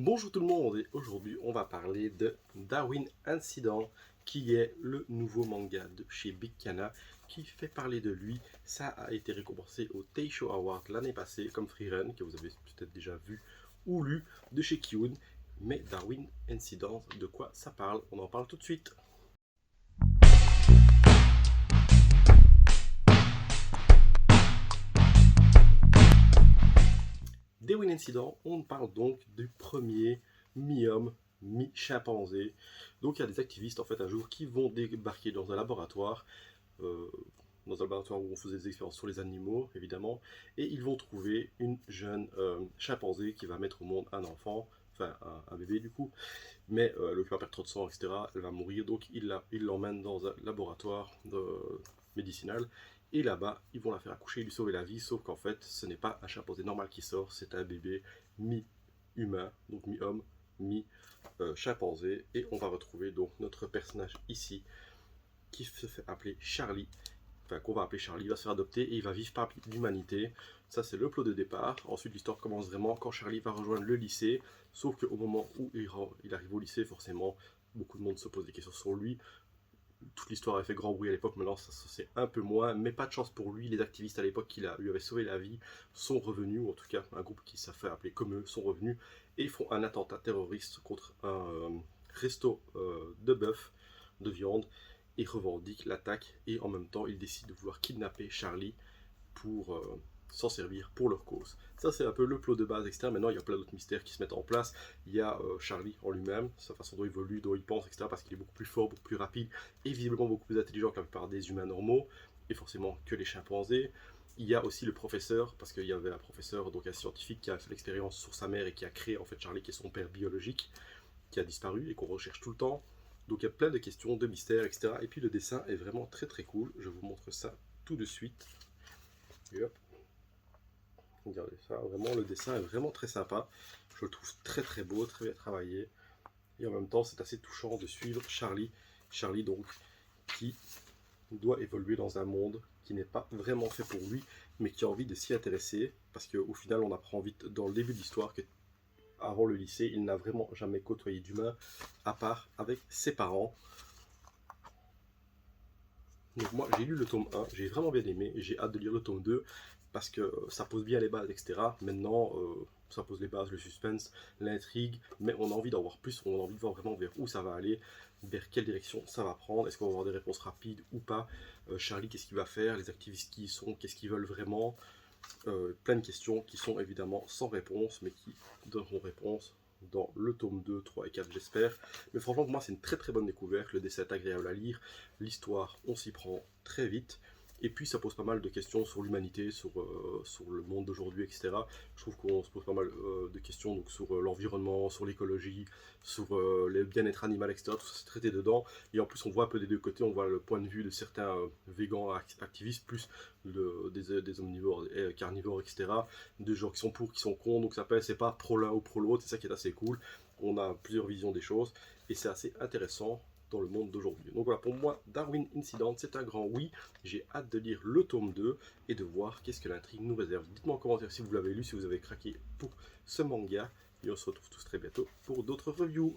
Bonjour tout le monde et aujourd'hui on va parler de Darwin Incident qui est le nouveau manga de chez Big Kana qui fait parler de lui. Ça a été récompensé au Taisho Award l'année passée comme Freerun que vous avez peut-être déjà vu ou lu de chez Kiun. Mais Darwin Incident, de quoi ça parle? On en parle tout de suite. Darwin Incident, on parle donc du premier mi-homme, mi-chimpanzé. Donc il y a des activistes en fait un jour qui vont débarquer euh, dans un laboratoire où on faisait des expériences sur les animaux évidemment, et ils vont trouver une jeune chimpanzé qui va mettre au monde un enfant, enfin un bébé du coup, mais elle va perdre trop de sang, etc. Elle va mourir, donc ils l'emmènent dans un laboratoire médicinal. Et là-bas, ils vont la faire accoucher et lui sauver la vie, sauf qu'en fait, ce n'est pas un chimpanzé normal qui sort, c'est un bébé mi-humain, donc mi-homme, mi-chimpanzé. Et on va retrouver donc notre personnage ici, qui se fait appeler Charlie, enfin qu'on va appeler Charlie, il va se faire adopter et il va vivre par l'humanité. Ça c'est le plot de départ. Ensuite l'histoire commence vraiment quand Charlie va rejoindre le lycée, sauf qu'au moment où il arrive au lycée, forcément, beaucoup de monde se pose des questions sur lui. Toute l'histoire a fait grand bruit à l'époque, maintenant ça c'est un peu moins, mais pas de chance pour lui, les activistes à l'époque qui lui avaient sauvé la vie sont revenus, ou en tout cas un groupe qui s'est fait appeler comme eux sont revenus, et font un attentat terroriste contre un resto de bœuf, de viande, et revendiquent l'attaque, et en même temps ils décident de vouloir kidnapper Charlie pour s'en servir pour leur cause. Ça, c'est un peu le plot de base, etc. Maintenant, il y a plein d'autres mystères qui se mettent en place. Il y a Charlie en lui-même, sa façon dont il évolue, dont il pense, etc. Parce qu'il est beaucoup plus fort, beaucoup plus rapide et visiblement beaucoup plus intelligent que la plupart des humains normaux, et forcément que les chimpanzés. Il y a aussi le professeur, parce qu'il y avait un professeur, donc un scientifique, qui a fait l'expérience sur sa mère et qui a créé en fait Charlie, qui est son père biologique, qui a disparu et qu'on recherche tout le temps. Donc il y a plein de questions, de mystères, etc. Et puis le dessin est vraiment très très cool. Je vous montre ça tout de suite. Et hop. Regardez ça, vraiment le dessin est vraiment très sympa. Je le trouve très très beau, très bien travaillé. Et en même temps, c'est assez touchant de suivre Charlie. Charlie donc, qui doit évoluer dans un monde qui n'est pas vraiment fait pour lui, mais qui a envie de s'y intéresser. Parce qu'au final, on apprend vite dans le début de l'histoire que avant le lycée, il n'a vraiment jamais côtoyé d'humain, à part avec ses parents. Donc moi j'ai lu le tome 1, j'ai vraiment bien aimé et j'ai hâte de lire le tome 2 parce que ça pose bien les bases, etc. Maintenant, ça pose les bases, le suspense, l'intrigue, mais on a envie d'en voir plus, on a envie de voir vraiment vers où ça va aller, vers quelle direction ça va prendre, est-ce qu'on va avoir des réponses rapides ou pas. Charlie, qu'est-ce qu'il va faire, les activistes qui y sont, qu'est-ce qu'ils veulent vraiment. Plein de questions qui sont évidemment sans réponse, mais qui donneront réponse dans le tome 2, 3 et 4, j'espère. Mais franchement, pour moi, c'est une très très bonne découverte. Le dessin est agréable à lire. L'histoire, on s'y prend très vite. Et puis, ça pose pas mal de questions sur l'humanité, sur le monde d'aujourd'hui, etc. Je trouve qu'on se pose pas mal de questions donc, sur l'environnement, sur l'écologie, sur le bien-être animal, etc. Tout ça, c'est traité dedans. Et en plus, on voit un peu des deux côtés. On voit le point de vue de certains végans activistes, plus des omnivores, carnivores, etc. Des gens qui sont pour, qui sont contre, donc ça peut, c'est pas pro l'un ou pro l'autre, c'est ça qui est assez cool. On a plusieurs visions des choses et c'est assez intéressant dans le monde d'aujourd'hui. Donc voilà, pour moi, Darwin Incident, c'est un grand oui. J'ai hâte de lire le tome 2 et de voir qu'est-ce que l'intrigue nous réserve. Dites-moi en commentaire si vous l'avez lu, si vous avez craqué pour ce manga. Et on se retrouve tous très bientôt pour d'autres reviews.